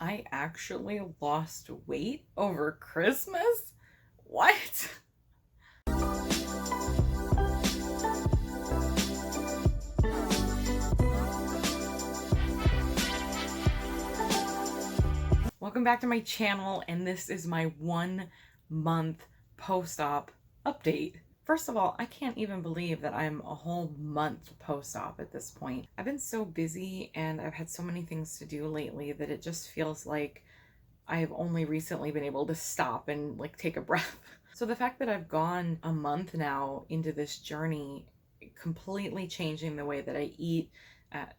I actually lost weight over Christmas? What? Welcome back to my channel, and this is my 1 month post-op update. First of all, I can't even believe that I'm a whole month post-op at this point. I've been so busy and I've had so many things to do lately that it just feels like I've only recently been able to stop and like take a breath. So the fact that I've gone a month now into this journey, completely changing the way that I eat,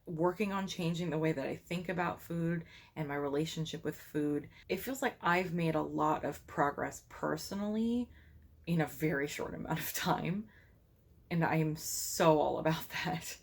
working on changing the way that I think about food and my relationship with food, it feels like I've made a lot of progress personally in a very short amount of time. And I am so all about that.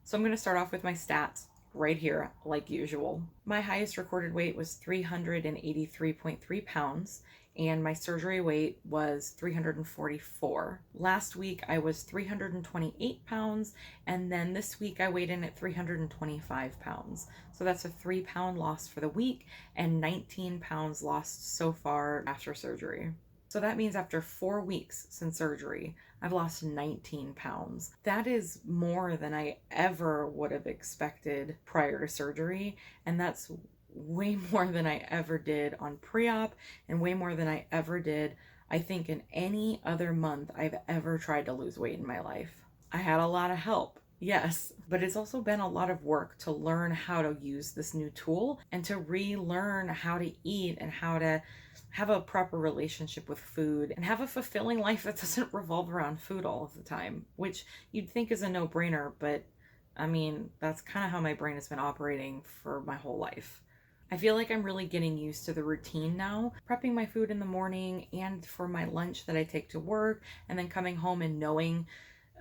So I'm going to start off with my stats right here, like usual. My highest recorded weight was 383.3 pounds, and my surgery weight was 344. Last week I was 328 pounds, and then this week I weighed in at 325 pounds. So that's a 3-pound loss for the week and 19 pounds lost so far after surgery. So that means after 4 weeks since surgery, I've lost 19 pounds. That is more than I ever would have expected prior to surgery. And that's way more than I ever did on pre-op, and way more than I ever did, I think, in any other month I've ever tried to lose weight in my life. I had a lot of help. Yes, but it's also been a lot of work to learn how to use this new tool and to relearn how to eat and how to have a proper relationship with food and have a fulfilling life that doesn't revolve around food all of the time, which you'd think is a no-brainer, but I mean, that's kind of how my brain has been operating for my whole life. I feel like I'm really getting used to the routine now, prepping my food in the morning and for my lunch that I take to work, and then coming home and knowing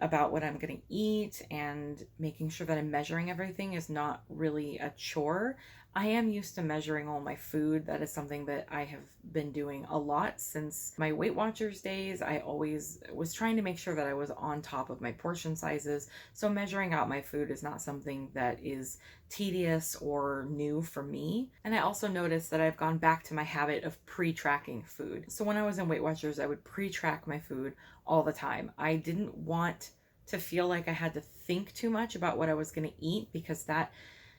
about what I'm going to eat and making sure that I'm measuring everything is not really a chore. I am used to measuring all my food. That is something that I have been doing a lot since my Weight Watchers days. I always was trying to make sure that I was on top of my portion sizes. So measuring out my food is not something that is tedious or new for me. And I also noticed that I've gone back to my habit of pre-tracking food. So when I was in Weight Watchers, I would pre-track my food all the time. I didn't want to feel like I had to think too much about what I was going to eat, because that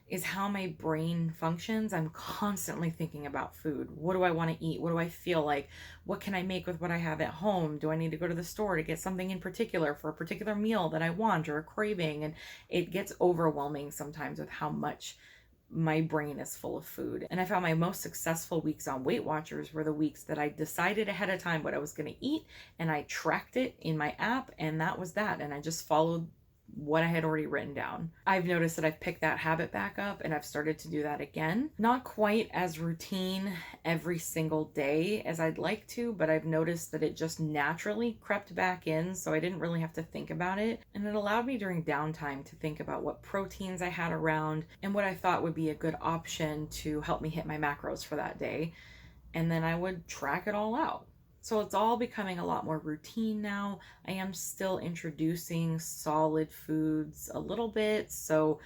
is how my brain functions. I'm constantly thinking about food. What do I want to eat? What do I feel like? What can I make with what I have at home? Do I need to go to the store to get something in particular for a particular meal that I want or a craving? And it gets overwhelming sometimes with how much my brain is full of food. And I found my most successful weeks on Weight Watchers were the weeks that I decided ahead of time what I was going to eat, and I tracked it in my app, and that was that. And I just followed what I had already written down. I've noticed that I've picked that habit back up, and I've started to do that again. Not quite as routine every single day as I'd like to, but I've noticed that it just naturally crept back in, so I didn't really have to think about it. And it allowed me during downtime to think about what proteins I had around and what I thought would be a good option to help me hit my macros for that day. And then I would track it all out. So it's all becoming a lot more routine now. I am still introducing solid foods a little bit. So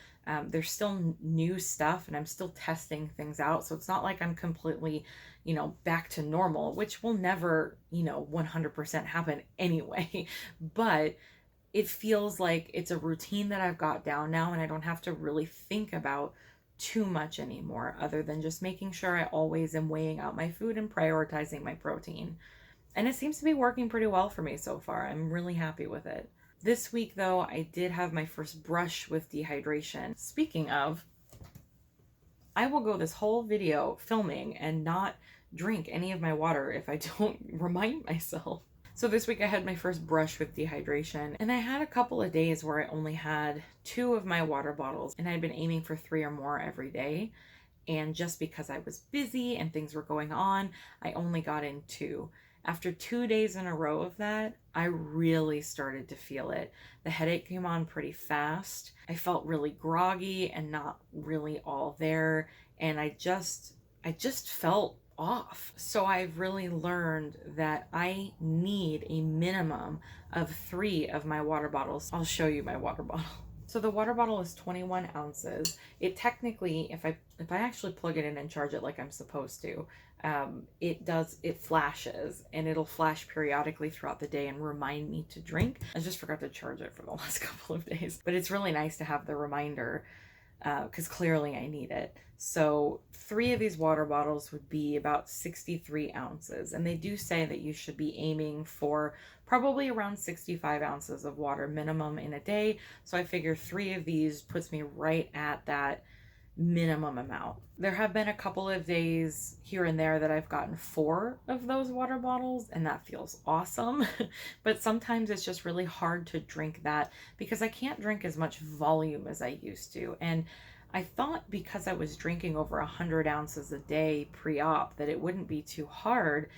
there's still new stuff, and I'm still testing things out. So it's not like I'm completely, back to normal, which will never, 100% happen anyway. But it feels like it's a routine that I've got down now, and I don't have to really think about too much anymore, other than just making sure I always am weighing out my food and prioritizing my protein. And it seems to be working pretty well for me so far. I'm really happy with it. This week, though, I did have my first brush with dehydration. Speaking of, I will go this whole video filming and not drink any of my water if I don't remind myself. So this week I had my first brush with dehydration, and I had a couple of days where I only had 2 of my water bottles, and I'd been aiming for 3 or more every day. And just because I was busy and things were going on, I only got in 2. After 2 days in a row of that, I really started to feel it. The headache came on pretty fast. I felt really groggy and not really all there. And I just felt off. So I've really learned that I need a minimum of 3 of my water bottles. I'll show you my water bottle. So the water bottle is 21 ounces. It technically, if I actually plug it in and charge it like I'm supposed to, it flashes, and it'll flash periodically throughout the day and remind me to drink. I just forgot to charge it for the last couple of days, but it's really nice to have the reminder because clearly I need it. So 3 of these water bottles would be about 63 ounces. And they do say that you should be aiming for probably around 65 ounces of water minimum in a day. So I figure 3 of these puts me right at that minimum amount. There have been a couple of days here and there that I've gotten 4 of those water bottles, and that feels awesome. But sometimes it's just really hard to drink that because I can't drink as much volume as I used to. And I thought because I was drinking over 100 ounces a day pre-op that it wouldn't be too hard,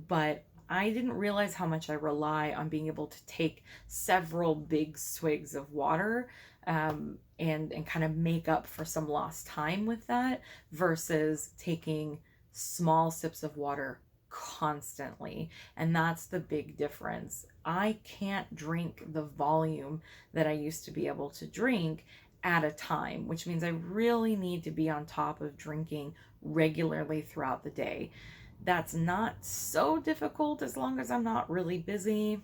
but I didn't realize how much I rely on being able to take several big swigs of water and kind of make up for some lost time with that versus taking small sips of water constantly. And that's the big difference. I can't drink the volume that I used to be able to drink at a time, which means I really need to be on top of drinking regularly throughout the day. That's not so difficult as long as I'm not really busy.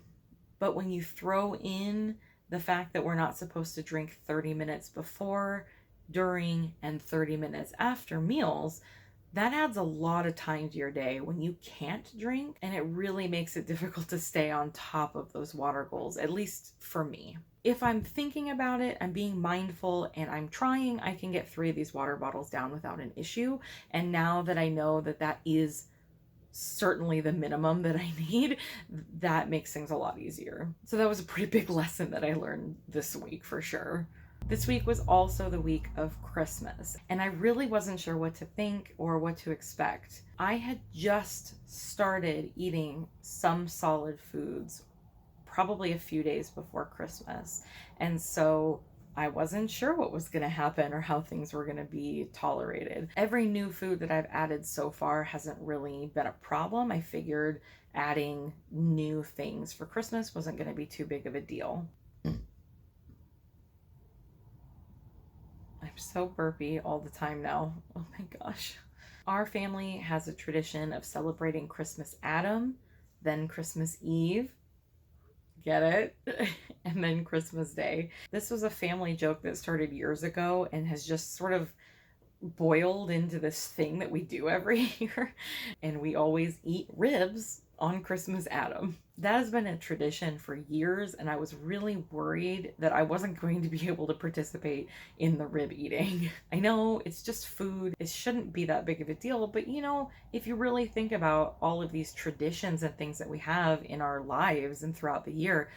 But when you throw in the fact that we're not supposed to drink 30 minutes before, during, and 30 minutes after meals, that adds a lot of time to your day when you can't drink, and it really makes it difficult to stay on top of those water goals, at least for me. If I'm thinking about it, I'm being mindful, and I'm trying, I can get 3 of these water bottles down without an issue. And now that I know that that is certainly the minimum that I need, that makes things a lot easier. So that was a pretty big lesson that I learned this week for sure. This week was also the week of Christmas, and I really wasn't sure what to think or what to expect. I had just started eating some solid foods probably a few days before Christmas, and so I wasn't sure what was going to happen or how things were going to be tolerated. Every new food that I've added so far hasn't really been a problem. I figured adding new things for Christmas wasn't going to be too big of a deal. I'm so burpy all the time now. Oh my gosh. Our family has a tradition of celebrating Christmas Adam, then Christmas Eve. Get it? And then Christmas Day. This was a family joke that started years ago and has just sort of boiled into this thing that we do every year. And we always eat ribs on Christmas Adam. That has been a tradition for years, and I was really worried that I wasn't going to be able to participate in the rib eating. I know it's just food. It shouldn't be that big of a deal, but you know, if you really think about all of these traditions and things that we have in our lives and throughout the year,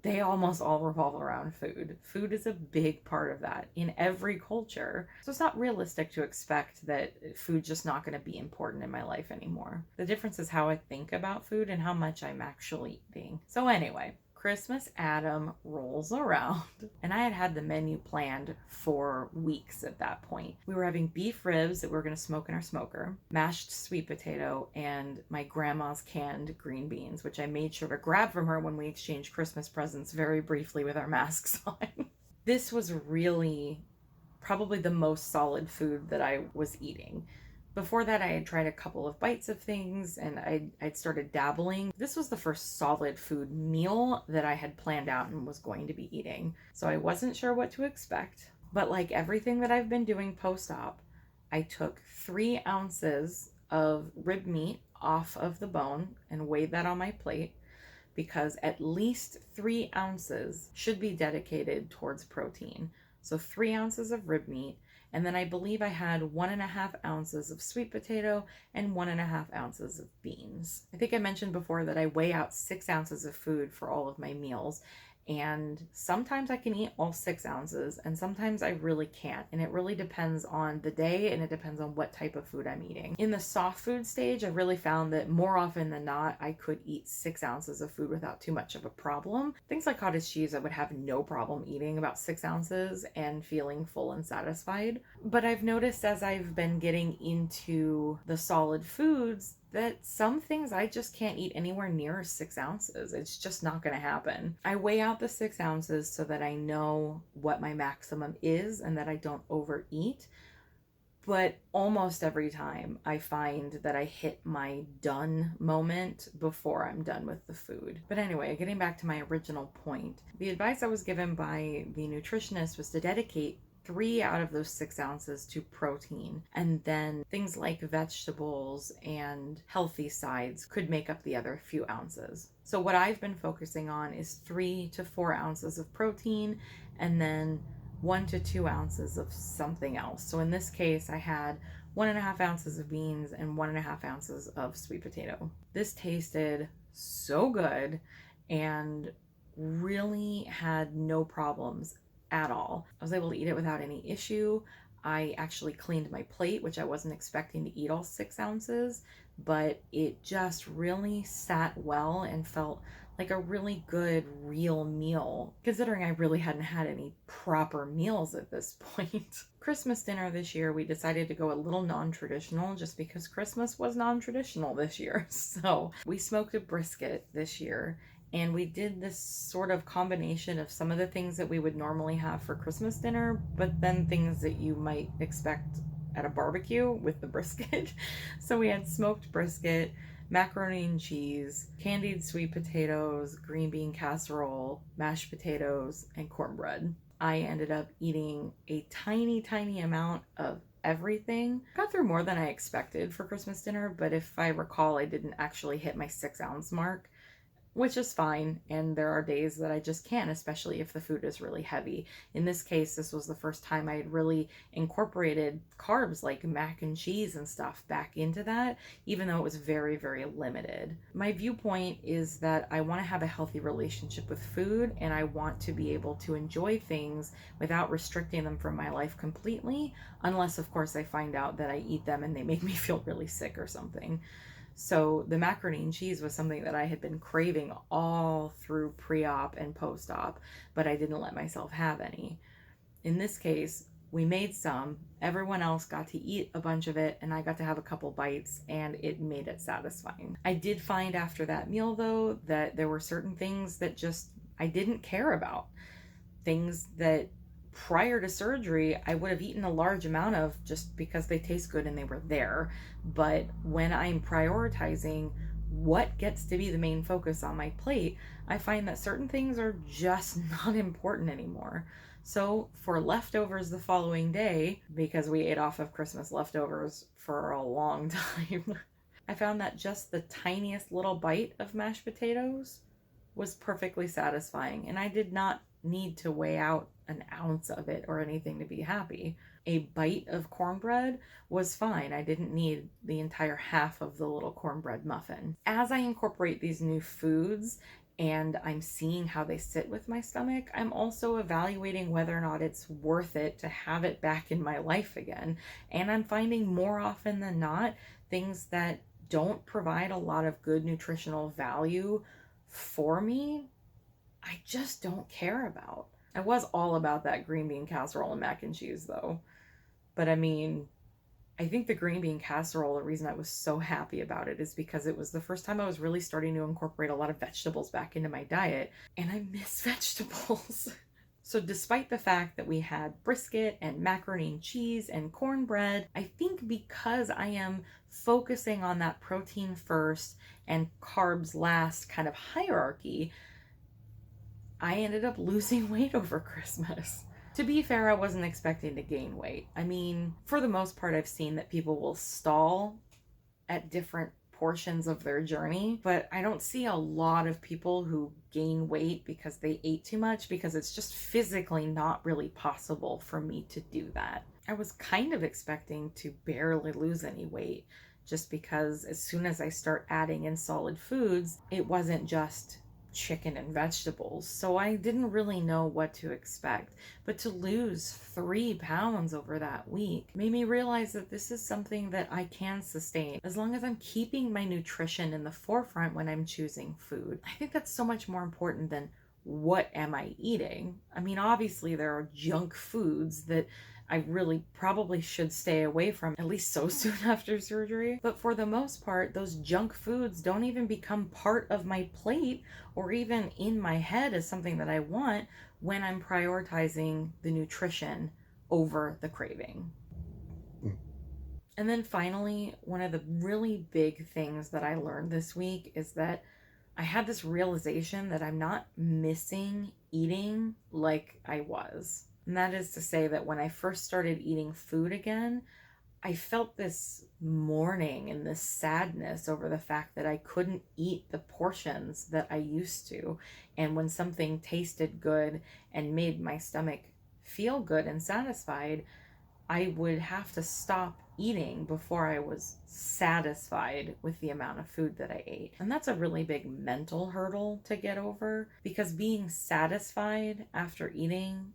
they almost all revolve around food. Food is a big part of that in every culture. So it's not realistic to expect that food's just not going to be important in my life anymore. The difference is how I think about food and how much I'm actually eating. So anyway, Christmas Adam rolls around, and I had had the menu planned for weeks at that point. We were having beef ribs that we were going to smoke in our smoker, mashed sweet potato, and my grandma's canned green beans, which I made sure to grab from her when we exchanged Christmas presents very briefly with our masks on. This was really probably the most solid food that I was eating. Before that, I had tried a couple of bites of things, and I'd started dabbling. This was the first solid food meal that I had planned out and was going to be eating. So I wasn't sure what to expect. But like everything that I've been doing post-op, I took 3 ounces of rib meat off of the bone and weighed that on my plate, because at least 3 ounces should be dedicated towards protein. So 3 ounces of rib meat. And then I believe I had 1.5 ounces of sweet potato and 1.5 ounces of beans. I think I mentioned before that I weigh out 6 ounces of food for all of my meals. And sometimes I can eat all 6 ounces, and sometimes I really can't. And it really depends on the day, and it depends on what type of food I'm eating. In the soft food stage, I really found that more often than not, I could eat 6 ounces of food without too much of a problem. Things like cottage cheese, I would have no problem eating about 6 ounces and feeling full and satisfied. But I've noticed as I've been getting into the solid foods, that some things I just can't eat anywhere near 6 ounces. It's just not going to happen. I weigh out the 6 ounces so that I know what my maximum is and that I don't overeat. But almost every time I find that I hit my done moment before I'm done with the food. But anyway, getting back to my original point, the advice I was given by the nutritionist was to dedicate 3 out of those 6 ounces to protein, and then things like vegetables and healthy sides could make up the other few ounces. So what I've been focusing on is 3 to 4 ounces of protein, and then 1 to 2 ounces of something else. So in this case, I had 1.5 ounces of beans and 1.5 ounces of sweet potato. This tasted so good and really had no problems at all. I was able to eat it without any issue. I actually cleaned my plate, which I wasn't expecting to eat all 6 ounces, but it just really sat well and felt like a really good real meal, considering I really hadn't had any proper meals at this point. Christmas dinner this year, we decided to go a little non-traditional just because Christmas was non-traditional this year. So we smoked a brisket this year, and we did this sort of combination of some of the things that we would normally have for Christmas dinner, but then things that you might expect at a barbecue with the brisket. So we had smoked brisket, macaroni and cheese, candied sweet potatoes, green bean casserole, mashed potatoes, and cornbread. I ended up eating a tiny, tiny amount of everything. Got through more than I expected for Christmas dinner, but if I recall, I didn't actually hit my 6-ounce mark, which is fine, and there are days that I just can't, especially if the food is really heavy. In this case, this was the first time I had really incorporated carbs like mac and cheese and stuff back into that, even though it was very, very limited. My viewpoint is that I want to have a healthy relationship with food, and I want to be able to enjoy things without restricting them from my life completely, unless, of course, I find out that I eat them and they make me feel really sick or something. So the macaroni and cheese was something that I had been craving all through pre-op and post-op, but I didn't let myself have any. In this case, we made some, everyone else got to eat a bunch of it, and I got to have a couple bites, and it made it satisfying. I did find after that meal, though, that there were certain things that just I didn't care about. Things that prior to surgery, I would have eaten a large amount of just because they taste good and they were there. But when I'm prioritizing what gets to be the main focus on my plate, I find that certain things are just not important anymore. So for leftovers the following day, because we ate off of Christmas leftovers for a long time, I found that just the tiniest little bite of mashed potatoes was perfectly satisfying, and I did not need to weigh out an ounce of it or anything to be happy. A bite of cornbread was fine. I didn't need the entire half of the little cornbread muffin. As I incorporate these new foods and I'm seeing how they sit with my stomach, I'm also evaluating whether or not it's worth it to have it back in my life again. And I'm finding more often than not, things that don't provide a lot of good nutritional value for me, I just don't care about. I was all about that green bean casserole and mac and cheese though. But I mean, I think the green bean casserole, the reason I was so happy about it is because it was the first time I was really starting to incorporate a lot of vegetables back into my diet, and I miss vegetables. So despite the fact that we had brisket and macaroni and cheese and cornbread, I think because I am focusing on that protein first and carbs last kind of hierarchy, I ended up losing weight over Christmas. To be fair, I wasn't expecting to gain weight. I mean, for the most part, I've seen that people will stall at different portions of their journey, but I don't see a lot of people who gain weight because they ate too much, because it's just physically not really possible for me to do that. I was kind of expecting to barely lose any weight, just because as soon as I start adding in solid foods, it wasn't just chicken and vegetables, so I didn't really know what to expect. But to lose 3 pounds over that week made me realize that this is something that I can sustain as long as I'm keeping my nutrition in the forefront when I'm choosing food. I think that's so much more important than what am I eating. I mean, obviously there are junk foods that I really probably should stay away from at least so soon after surgery. But for the most part, those junk foods don't even become part of my plate or even in my head as something that I want when I'm prioritizing the nutrition over the craving. And then finally, one of the really big things that I learned this week is that I had this realization that I'm not missing eating like I was. And that is to say that when I first started eating food again, I felt this mourning and this sadness over the fact that I couldn't eat the portions that I used to. And when something tasted good and made my stomach feel good and satisfied, I would have to stop eating before I was satisfied with the amount of food that I ate. And that's a really big mental hurdle to get over, because being satisfied after eating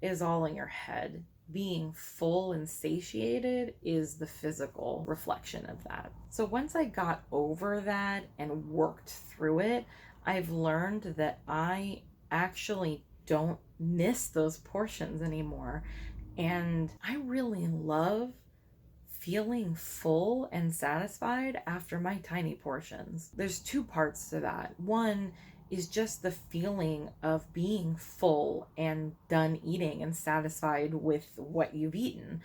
is all in your head. Being full and satiated is the physical reflection of that. So once I got over that and worked through it, I've learned that I actually don't miss those portions anymore. And I really love feeling full and satisfied after my tiny portions. There's two parts to that. One is just the feeling of being full and done eating and satisfied with what you've eaten.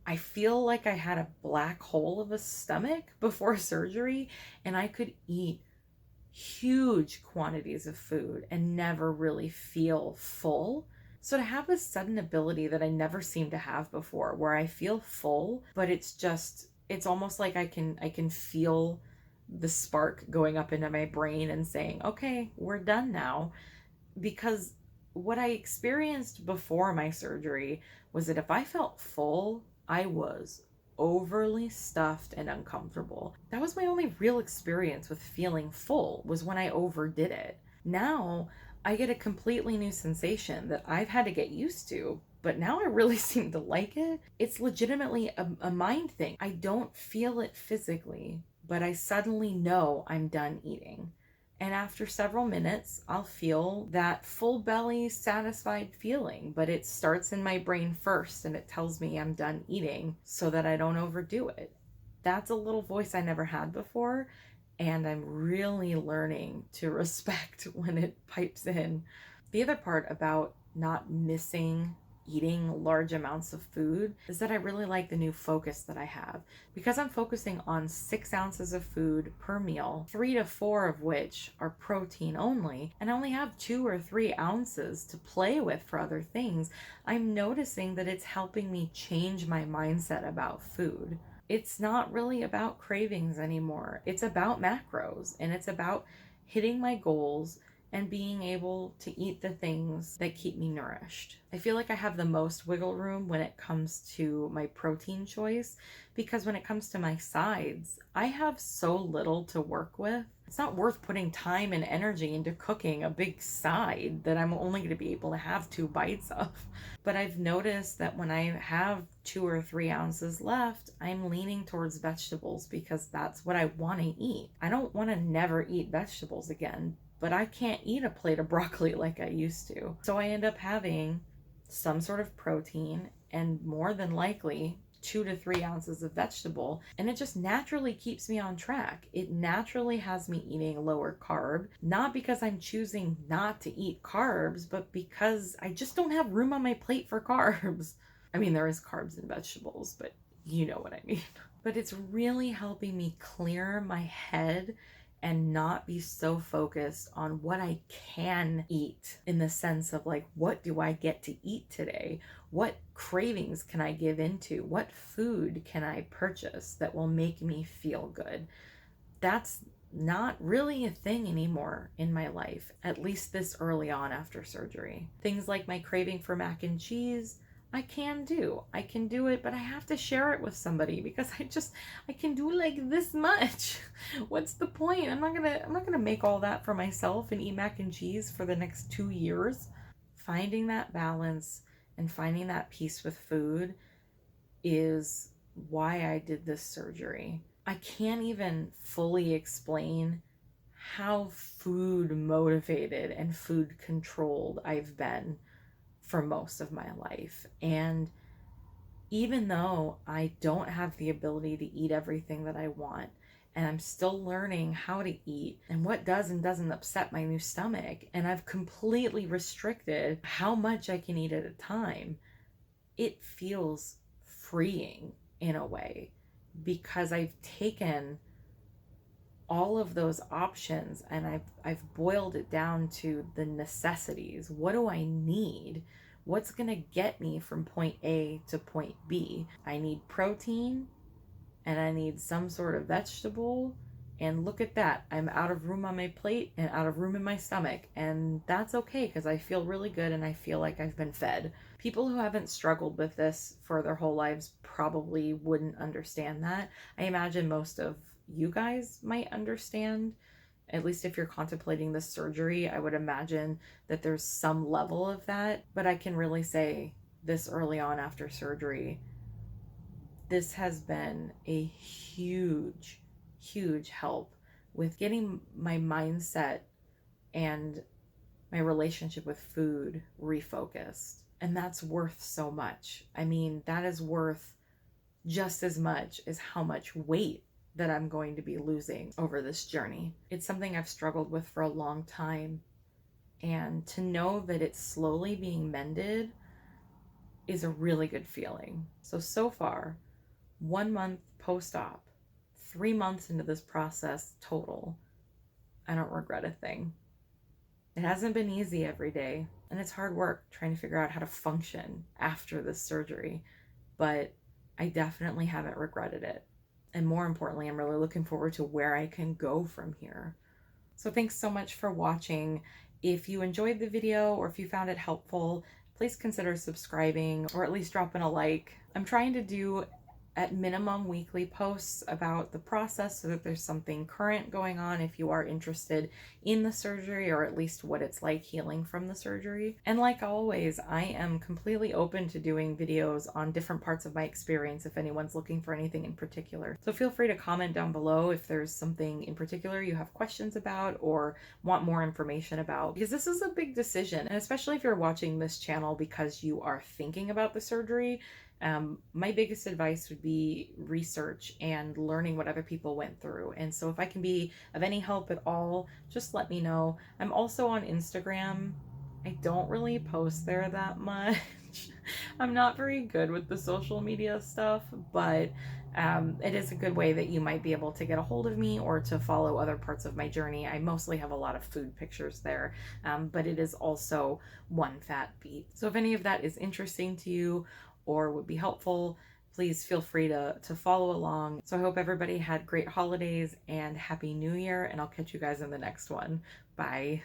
I feel like I had a black hole of a stomach before surgery, and I could eat huge quantities of food and never really feel full. So to have this sudden ability that I never seemed to have before, where I feel full, but it's almost like I can feel the spark going up into my brain and saying, okay, we're done now. Because what I experienced before my surgery was that if I felt full, I was overly stuffed and uncomfortable. That was my only real experience with feeling full, was when I overdid it. Now I get a completely new sensation that I've had to get used to, but now I really seem to like it. It's legitimately a mind thing. I don't feel it physically, but I suddenly know I'm done eating. And after several minutes, I'll feel that full belly, satisfied feeling, but it starts in my brain first and it tells me I'm done eating so that I don't overdo it. That's a little voice I never had before, and I'm really learning to respect when it pipes in. The other part about not missing eating large amounts of food is that I really like the new focus that I have. Because I'm focusing on 6 ounces of food per meal, 3 to 4 of which are protein only, and I only have 2 or 3 ounces to play with for other things, I'm noticing that it's helping me change my mindset about food. It's not really about cravings anymore. It's about macros, and it's about hitting my goals and being able to eat the things that keep me nourished. I feel like I have the most wiggle room when it comes to my protein choice, because when it comes to my sides, I have so little to work with. It's not worth putting time and energy into cooking a big side that I'm only going to be able to have 2 bites of. But I've noticed that when I have 2 or 3 ounces left, I'm leaning towards vegetables because that's what I want to eat. I don't want to never eat vegetables again, but I can't eat a plate of broccoli like I used to. So I end up having some sort of protein and more than likely 2 to 3 ounces of vegetable, and it just naturally keeps me on track. It naturally has me eating lower carb, not because I'm choosing not to eat carbs, but because I just don't have room on my plate for carbs. I mean, there is carbs in vegetables, but you know what I mean. But it's really helping me clear my head and not be so focused on what I can eat, in the sense of like, what do I get to eat today? What cravings can I give into? What food can I purchase that will make me feel good? That's not really a thing anymore in my life, at least this early on after surgery. Things like my craving for mac and cheese, I can do it, but I have to share it with somebody, because I can do like this much. What's the point? I'm not gonna make all that for myself and eat mac and cheese for the next 2 years. Finding that balance and finding that peace with food is why I did this surgery. I can't even fully explain how food motivated and food controlled I've been for most of my life. And even though I don't have the ability to eat everything that I want, and I'm still learning how to eat and what does and doesn't upset my new stomach, and I've completely restricted how much I can eat at a time, it feels freeing in a way, because I've taken all of those options and I've boiled it down to the necessities. What do I need? What's going to get me from point A to point B? I need protein and I need some sort of vegetable. And look at that. I'm out of room on my plate and out of room in my stomach. And that's okay, because I feel really good and I feel like I've been fed. People who haven't struggled with this for their whole lives probably wouldn't understand that. I imagine most of you guys might understand. At least if you're contemplating this surgery, I would imagine that there's some level of that. But I can really say this early on after surgery, this has been a huge, huge help with getting my mindset and my relationship with food refocused. And that's worth so much. I mean, that is worth just as much as how much weight that I'm going to be losing over this journey. It's something I've struggled with for a long time. And to know that it's slowly being mended is a really good feeling. So far, 1 month post-op, 3 months into this process total, I don't regret a thing. It hasn't been easy every day, and it's hard work trying to figure out how to function after this surgery, but I definitely haven't regretted it. And more importantly, I'm really looking forward to where I can go from here. So thanks so much for watching. If you enjoyed the video or if you found it helpful, please consider subscribing or at least dropping a like. I'm trying to do at minimum weekly posts about the process so that there's something current going on if you are interested in the surgery, or at least what it's like healing from the surgery. And like always, I am completely open to doing videos on different parts of my experience if anyone's looking for anything in particular. So feel free to comment down below if there's something in particular you have questions about or want more information about, because this is a big decision. And especially if you're watching this channel because you are thinking about the surgery, my biggest advice would be research and learning what other people went through. And so if I can be of any help at all, just let me know. I'm also on Instagram. I don't really post there that much. I'm not very good with the social media stuff, but it is a good way that you might be able to get a hold of me or to follow other parts of my journey. I mostly have a lot of food pictures there, but it is also one fat beat. So if any of that is interesting to you or would be helpful, please feel free to follow along. So I hope everybody had great holidays and Happy New Year, and I'll catch you guys in the next one. Bye.